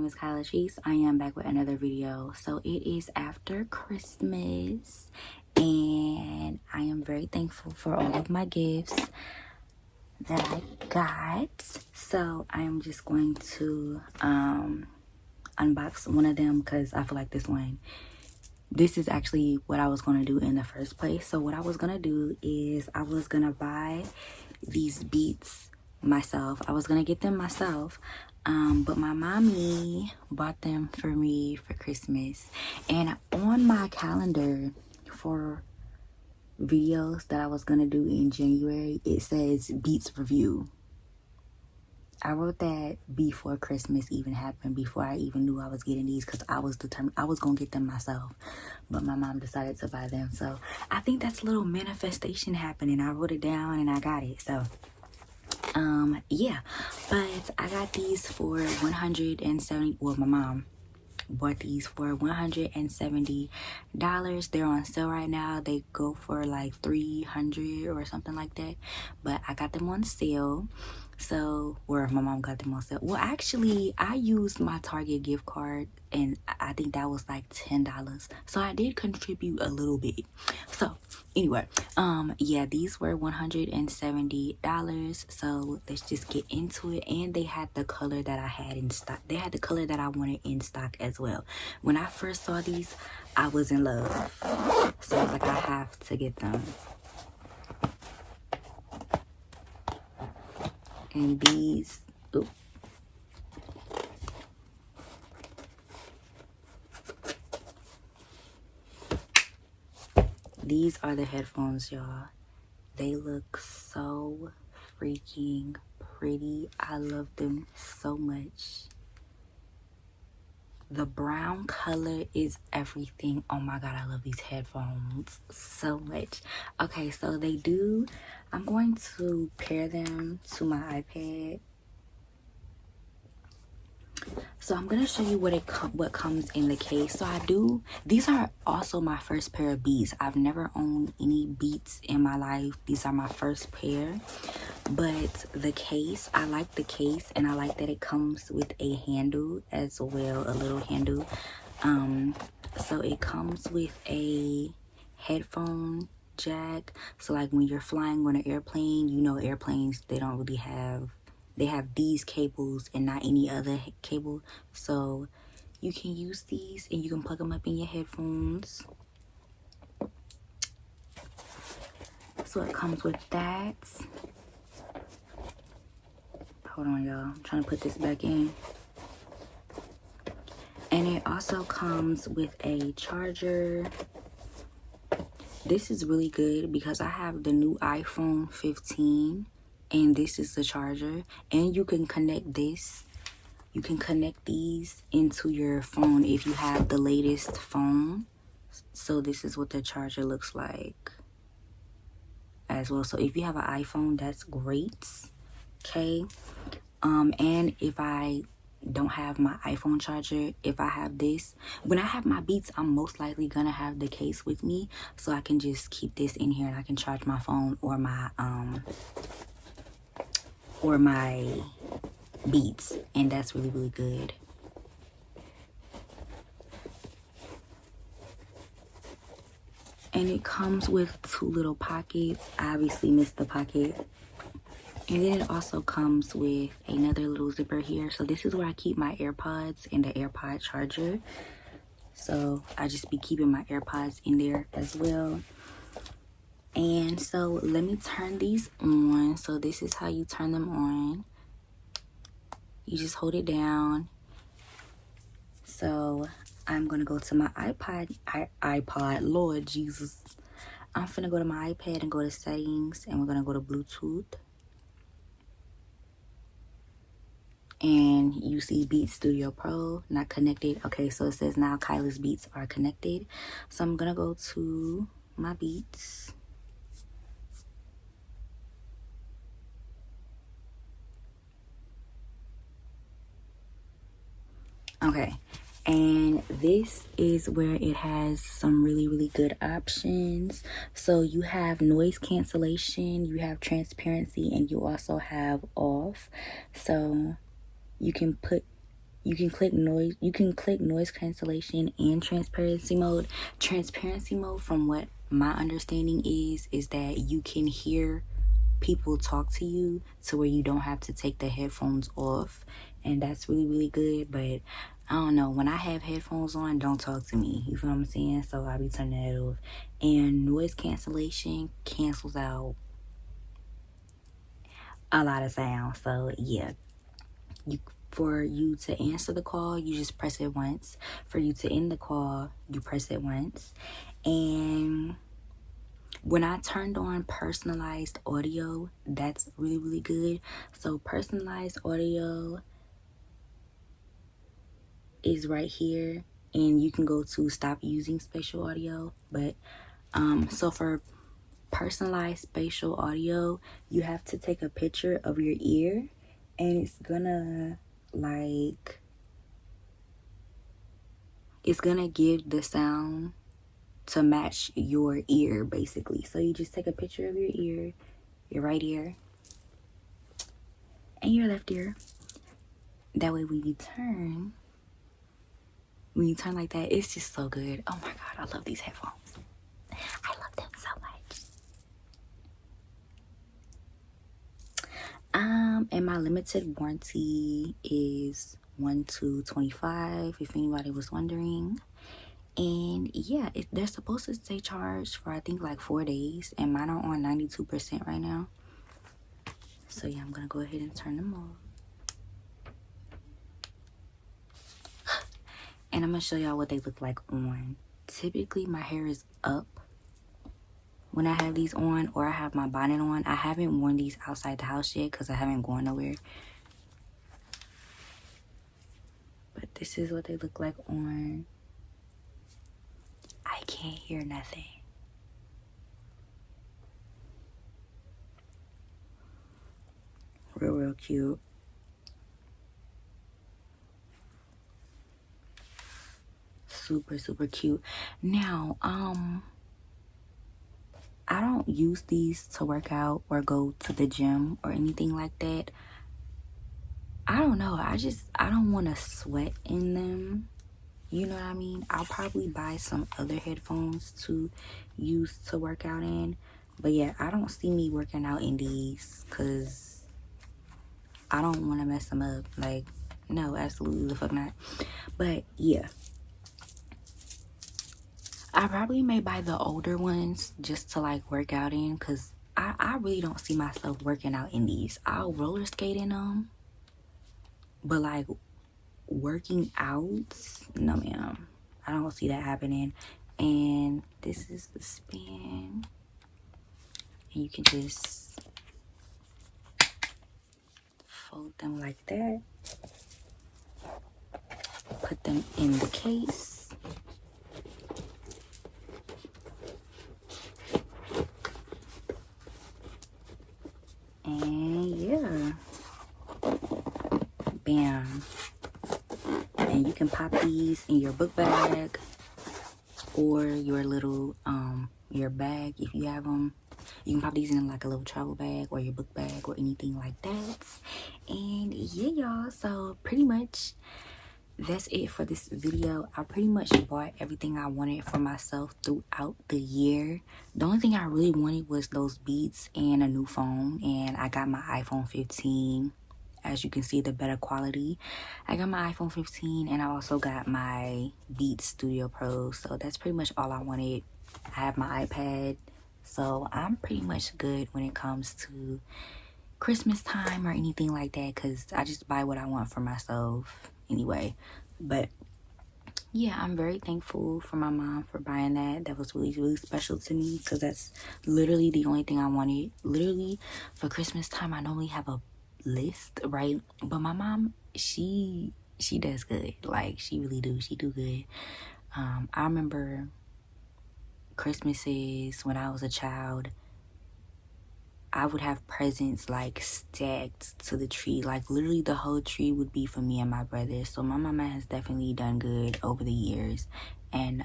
name is Kyla Chase. I am back with another video. So it is after Christmas and I am very thankful for all of my gifts that I got. So I am just going to unbox one of them because I feel like this is actually what I was going to do in the first place. So what I was going to do is I was going to buy these beats myself. I was going to get them myself. But my mommy bought them for me for Christmas. And on my calendar for videos that I was going to do in January, it says Beats Review. I wrote that before Christmas even happened, before I even knew I was getting these, because I was determined I was going to get them myself. But my mom decided to buy them. So I think that's a little manifestation happening. I wrote it down and I got it. So yeah, but I got these for $170. Well, my mom bought these for $170. They're on sale right now. They go for like $300 or something like that, but I got them on sale. So, or my mom got them on sale. Well, actually, I used my Target gift card and I think that was like $10. So I did contribute a little bit. So anyway, yeah, these were $170. So let's just get into it. And they had the color that I had in stock. They had the color that I wanted in stock as well. When I first saw these, I was in love. So I was like, I have to get them. And these, ooh. These are the headphones, y'all. They look so freaking pretty. I love them so much. The brown color is everything. Oh my god, I love these headphones so much. Okay, so I'm going to pair them to my iPad. So I'm gonna show you what comes in the case. So these are also my first pair of Beats. I've never owned any Beats in my life. These are my first pair. But the case, I like the case, and I like that it comes with a handle as well, a little handle. So it comes with a headphone jack. So like when you're flying on an airplane, you know, airplanes, they don't really have, they have these cables and not any other cable. So you can use these and you can plug them up in your headphones. So it comes with that. Hold on, y'all. I'm trying to put this back in. And it also comes with a charger. This is really good because I have the new iPhone 15 and this is the charger. And you can connect this. You can connect these into your phone if you have the latest phone. So this is what the charger looks like as well. So if you have an iPhone, that's great. Okay. And if I don't have my iPhone charger, if I have this, when I have my Beats, I'm most likely gonna have the case with me, so I can just keep this in here and I can charge my phone or my Beats, and that's really, really good. And it comes with two little pockets. I obviously missed the pocket. And then it also comes with another little zipper here. So this is where I keep my AirPods and the AirPod charger. So I just be keeping my AirPods in there as well. And so let me turn these on. So this is how you turn them on. You just hold it down. So I'm gonna go to my iPod, Lord Jesus. I'm finna go to my iPad and go to settings, and we're gonna go to Bluetooth. And you see Beats Studio Pro, not connected. Okay, so it says now Kyla's Beats are connected. So I'm gonna go to my Beats. Okay, and this is where it has some really, really good options. So you have noise cancellation, you have transparency, and you also have off. So you can put you can click noise cancellation and transparency mode. Transparency mode, from what my understanding is that you can hear people talk to you to where you don't have to take the headphones off, and that's really, really good. But I don't know, when I have headphones on, don't talk to me, you feel what I'm saying? So I'll be turning that off. And noise cancellation cancels out a lot of sound. So yeah, for you to answer the call, you just press it once. For you to end the call, you press it once. And when I turned on personalized audio, that's really, really good. So personalized audio is right here, and you can go to stop using spatial audio. But so for personalized spatial audio, you have to take a picture of your ear, and it's gonna give the sound to match your ear, basically. So you just take a picture of your ear, your right ear and your left ear. That way when you turn like that, it's just so good. Oh my god, I love these headphones. I love them so much. And my limited warranty is 1/2/25, if anybody was wondering. And yeah, they're supposed to stay charged for I think like 4 days, and mine are on 92% right now. So yeah, I'm gonna go ahead and turn them off. And I'm gonna show y'all what they look like on. Typically my hair is up when I have these on, or I have my bonnet on. I haven't worn these outside the house yet because I haven't gone nowhere. But this is what they look like on. I can't hear nothing. Real cute. Super, super cute. Now, I don't use these to work out or go to the gym or anything like that. I don't know. I don't want to sweat in them. You know what I mean? I'll probably buy some other headphones to use to work out in. But yeah, I don't see me working out in these because I don't want to mess them up. Like, no, absolutely the fuck not. But yeah, I probably may buy the older ones just to like work out in, because I really don't see myself working out in these. I'll roller skate in them, but like working out, no ma'am, I don't see that happening. And this is the spin, and you can just fold them like that, put them in the case. And yeah, bam. And you can pop these in your book bag or your little your bag if you have them. You can pop these in like a little travel bag or your book bag or anything like that. And yeah, y'all, so pretty much that's it for this video. I pretty much bought everything I wanted for myself throughout the year. The only thing I really wanted was those beats and a new phone, and I got my iPhone 15. As you can see, the better quality. I got my iPhone 15, and I also got my Beats Studio Pro. So that's pretty much all I wanted. I have my iPad, so I'm pretty much good when it comes to Christmas time or anything like that, because I just buy what I want for myself anyway. But yeah, I'm very thankful for my mom for buying that. That was really, really special to me, because that's literally the only thing I wanted. Literally for Christmas time, I normally have a list, right? But my mom, she does good. Like, she really do. She do good. I remember Christmases when I was a child, I would have presents like stacked to the tree. Like, literally the whole tree would be for me and my brother. So my mama has definitely done good over the years. And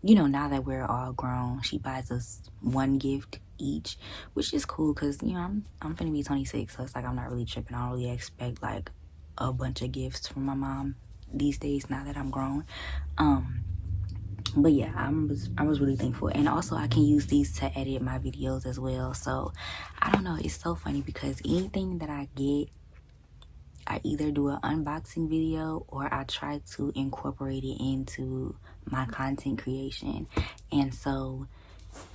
you know, now that we're all grown, she buys us one gift each, which is cool, because you know, I'm finna be 26, so it's like I'm not really tripping. I don't really expect like a bunch of gifts from my mom these days now that I'm grown. But yeah, I was really thankful. And also I can use these to edit my videos as well. So I don't know, it's so funny because anything that I get, I either do an unboxing video or I try to incorporate it into my content creation. And so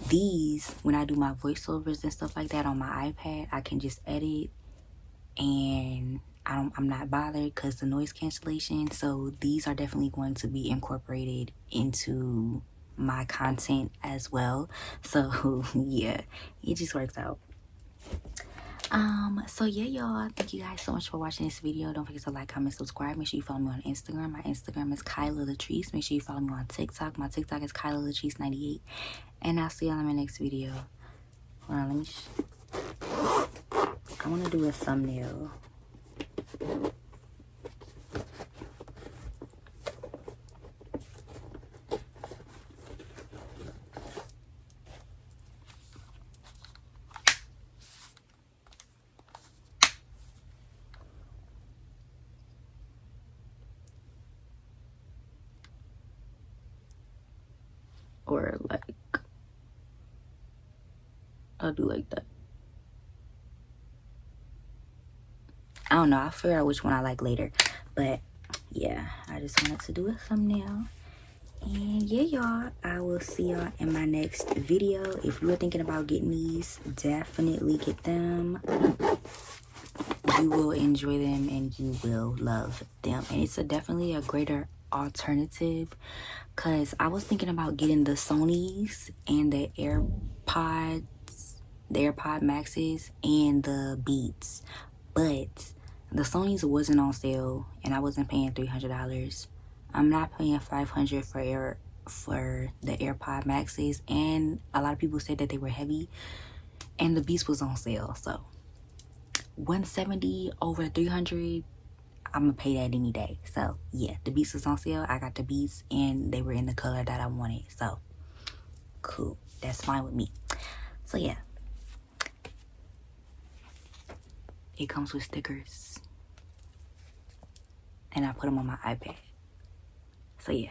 these, when I do my voiceovers and stuff like that on my iPad, I can just edit and I'm not bothered because the noise cancellation. So these are definitely going to be incorporated into my content as well. So yeah, it just works out. So yeah, y'all, thank you guys so much for watching this video. Don't forget to like, comment, subscribe. Make sure you follow me on Instagram. My Instagram is Kyla Latrice. Make sure you follow me on TikTok. My TikTok is Kyla Latrice 98. And I'll see y'all in my next video. Hold on, let me I want to do a thumbnail. Or like, I'll do like that. I don't know, I'll figure out which one I like later. But yeah, I just wanted to do a thumbnail. And yeah, y'all, I will see y'all in my next video. If you are thinking about getting these, definitely get them. You will enjoy them and you will love them. And it's definitely a greater alternative, because I was thinking about getting the Sonys and the AirPod Maxes and the Beats, but the Sonys wasn't on sale and I wasn't paying $300. I'm not paying $500 for the AirPod Maxes, and a lot of people said that they were heavy, and the Beats was on sale. So $170 over $300, I'm gonna pay that any day. So yeah, the Beats was on sale. I got the Beats and they were in the color that I wanted. So cool, that's fine with me. So yeah, it comes with stickers and I put them on my iPad. So yeah.